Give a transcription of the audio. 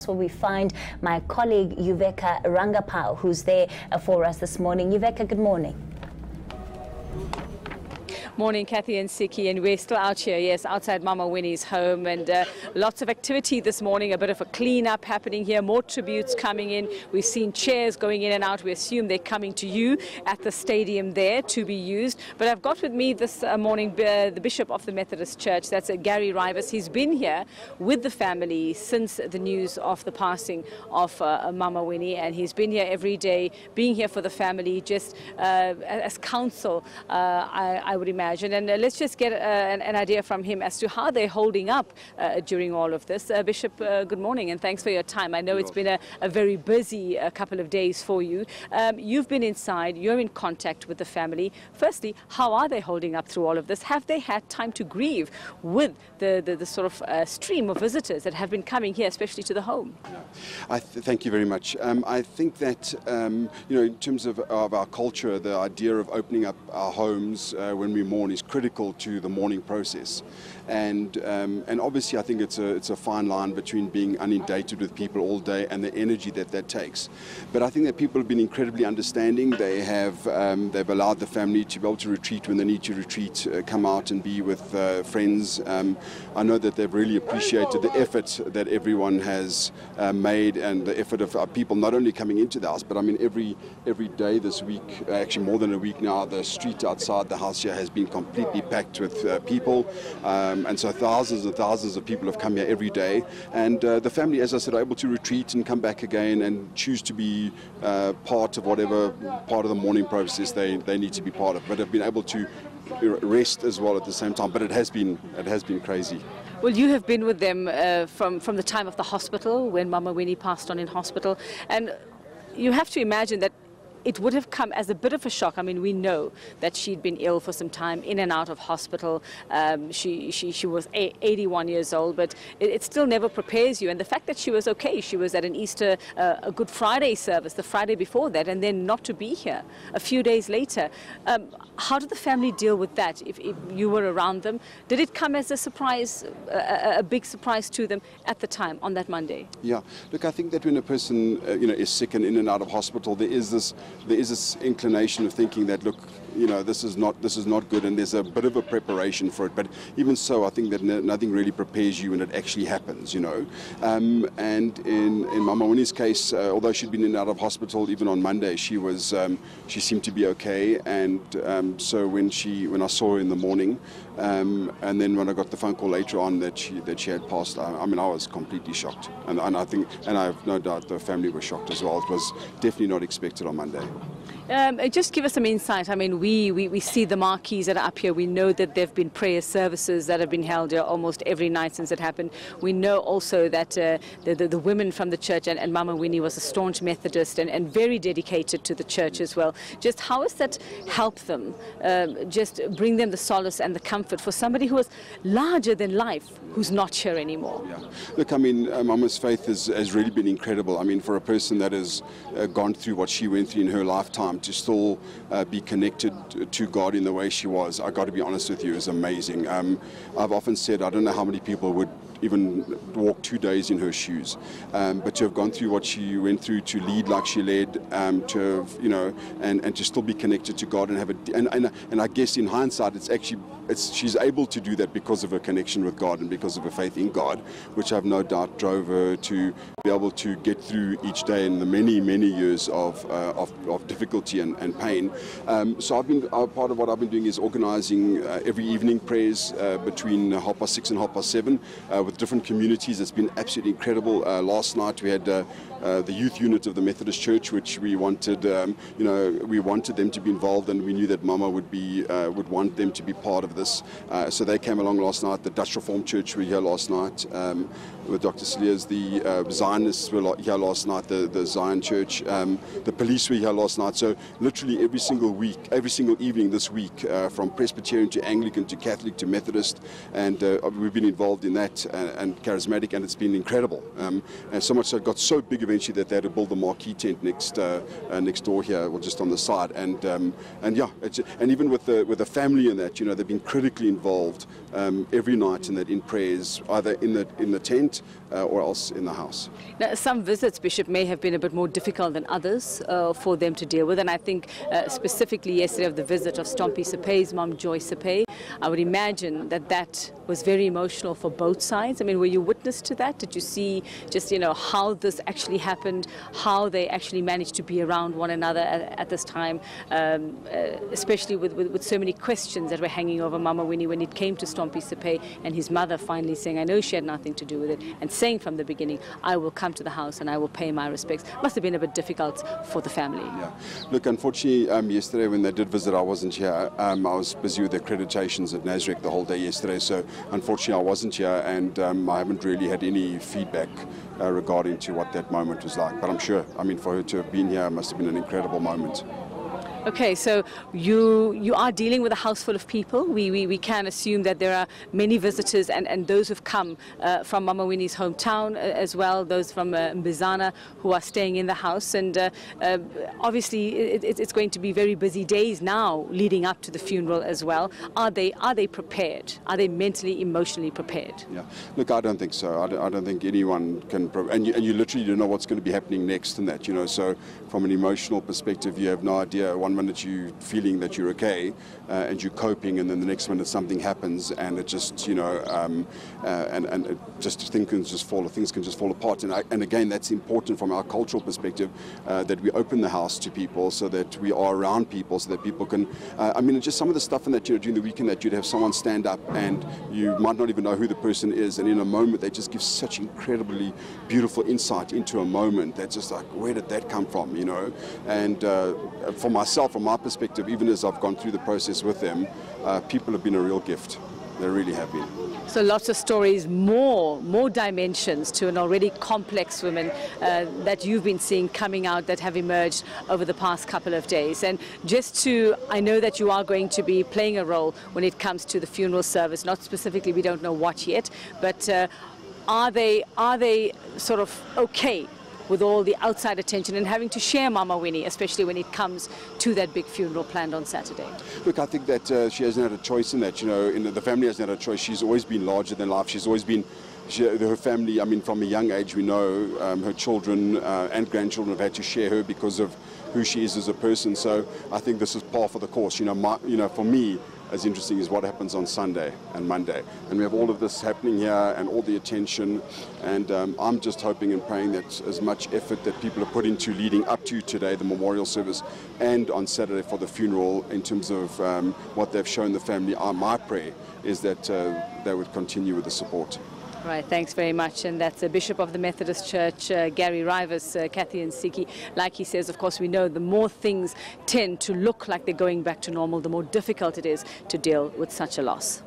That's where we find my colleague Uveka Rangappa, who's there for us this morning. Uveka, good morning. Morning, Kathy and Siki, and we're still out here, yes, outside Mama Winnie's home, and lots of activity this morning, a bit of a clean-up happening here, more tributes coming in. We've seen chairs going in and out. We assume they're coming to you at the stadium there to be used. But I've got with me this morning the Bishop of the Methodist Church, that's Gary Rivas. He's been here with the family since the news of the passing of Mama Winnie, and he's been here every day, being here for the family, just as counsel, I would imagine. And let's just get an idea from him as to how they're holding up during all of this. Bishop, good morning, and thanks for your time. I know it's been a very busy couple of days for you. You've been inside, you're in contact with the family. Firstly, how are they holding up through all of this? Have they had time to grieve with the sort of stream of visitors that have been coming here, especially to the home? Thank you very much. I think that, in terms of our culture, the idea of opening up our homes when we mourn is critical to the mourning process, and obviously I think it's a fine line between being inundated with people all day and the energy that takes. But I think that people have been incredibly understanding. They have they've allowed the family to be able to retreat when they need to retreat, come out and be with friends. I know that they've really appreciated the effort that everyone has made, and the effort of people not only coming into the house, but I mean every day this week, actually more than a week now, the street outside the house here has been completely packed with people, and so thousands and thousands of people have come here every day, and the family, as I said, are able to retreat and come back again and choose to be part of whatever part of the mourning process they need to be part of, but have been able to rest as well at the same time. But it has been crazy. Well, you have been with them from the time of the hospital, when Mama Winnie passed on in hospital, and you have to imagine that it would have come as a bit of a shock. I mean, we know that she'd been ill for some time, in and out of hospital. She was 81 years old, but it still never prepares you. And the fact that she was okay, she was at an Easter, a Good Friday service the Friday before that, and then not to be here a few days later. How did the family deal with that? If you were around them, did it come as a surprise, a big surprise to them at the time on that Monday? Yeah, look, I think that when a person is sick and in and out of hospital, there is this inclination of thinking that, look, this is not good, and there's a bit of a preparation for it. But even so, I think that nothing really prepares you when it actually happens, And in Mama Winnie's case, although she'd been in and out of hospital even on Monday, she seemed to be okay. And so when I saw her in the morning, and then when I got the phone call later on that she had passed, I was completely shocked, and I have no doubt the family was shocked as well. It was definitely not expected on Monday. Just give us some insight. I mean, we see the marquees that are up here. We know that there have been prayer services that have been held here almost every night since it happened. We know also that the women from the church, and Mama Winnie was a staunch Methodist and very dedicated to the church as well. Just how has that helped them, just bring them the solace and the comfort for somebody who was larger than life, who's not here anymore? Yeah. Look, I mean, Mama's faith has really been incredible. I mean, for a person that has gone through what she went through in her lifetime, to still be connected to God in the way she was, I got to be honest with you, is amazing. I've often said I don't know how many people would even walk 2 days in her shoes, but to have gone through what she went through, to lead like she led, to have, and to still be connected to God and have and I guess in hindsight she's able to do that because of her connection with God and because of her faith in God, which I've no doubt drove her to be able to get through each day in the many years of difficulty and pain. So part of what I've been doing is organising every evening prayers between 6:30 and 7:30 with different communities. It's been absolutely incredible. Last night we had the youth unit of the Methodist Church, which we wanted them to be involved, and we knew that Mama would want them to be part of this. So they came along last night. The Dutch Reformed Church were here last night with Dr. Sleers. The Zionists were here last night, the Zion Church. The police were here last night. So literally every single evening this week, from Presbyterian to Anglican to Catholic to Methodist, and we've been involved in that, and charismatic, and it's been incredible. And so much so it got so big eventually that they had to build the marquee tent next door here, or just on the side. And yeah, and even with the family in that, they've been critically involved every night in prayers, either in the tent exit or else in the house. Now, some visits, Bishop, may have been a bit more difficult than others for them to deal with, and I think specifically yesterday of the visit of Stompie Sepei's mom, Joy Sepei, I would imagine that was very emotional for both sides. I mean, were you witness to that? Did you see just, how this actually happened, how they actually managed to be around one another at this time, especially with so many questions that were hanging over Mama Winnie when it came to Stompie Sepei and his mother finally saying, I know she had nothing to do with it, and saying from the beginning, I will come to the house and I will pay my respects. Must have been a bit difficult for the family. Yeah. Look, unfortunately, yesterday when they did visit, I wasn't here. I was busy with accreditations at Nasrec the whole day yesterday, so unfortunately I wasn't here, and I haven't really had any feedback regarding to what that moment was like. But I'm sure, for her to have been here, it must have been an incredible moment. Okay, so you are dealing with a house full of people. We can assume that there are many visitors and those who've come from Mama Winnie's hometown as well, those from Mbizana who are staying in the house. And obviously it's going to be very busy days now leading up to the funeral as well. Are they prepared? Are they mentally, emotionally prepared? Yeah, look, I don't think so. I don't think anyone can, and you literally don't know what's going to be happening next and that, so from an emotional perspective, you have no idea. One minute you're feeling that you're okay and you're coping, and then the next minute something happens and it just, and things can just fall apart. And again, that's important from our cultural perspective, that we open the house to people so that we are around people, so that people can, just some of the stuff in that, during the weekend that you'd have someone stand up and you might not even know who the person is, and in a moment they just give such incredibly beautiful insight into a moment that's just like, where did that come from, And for myself, from my perspective, even as I've gone through the process with them, people have been a real gift. They really have been. So lots of stories, more dimensions to an already complex woman that you've been seeing coming out, that have emerged over the past couple of days. And I know that you are going to be playing a role when it comes to the funeral service, not specifically, we don't know what yet, but are they sort of okay with all the outside attention and having to share Mama Winnie, especially when it comes to that big funeral planned on Saturday? Look, I think that she hasn't had a choice in that. The family hasn't had a choice. She's always been larger than life. She's always been, her family, from a young age, we know her children and grandchildren have had to share her because of who she is as a person. So I think this is par for the course. For me, as interesting as what happens on Sunday and Monday. And we have all of this happening here and all the attention. And I'm just hoping and praying that as much effort that people have put into leading up to today, the memorial service, and on Saturday for the funeral, in terms of what they've shown the family, my prayer is that they would continue with the support. Right, thanks very much. And that's the Bishop of the Methodist Church, Gary Rivers, Kathy and Siki. Like he says, of course, we know the more things tend to look like they're going back to normal, the more difficult it is to deal with such a loss.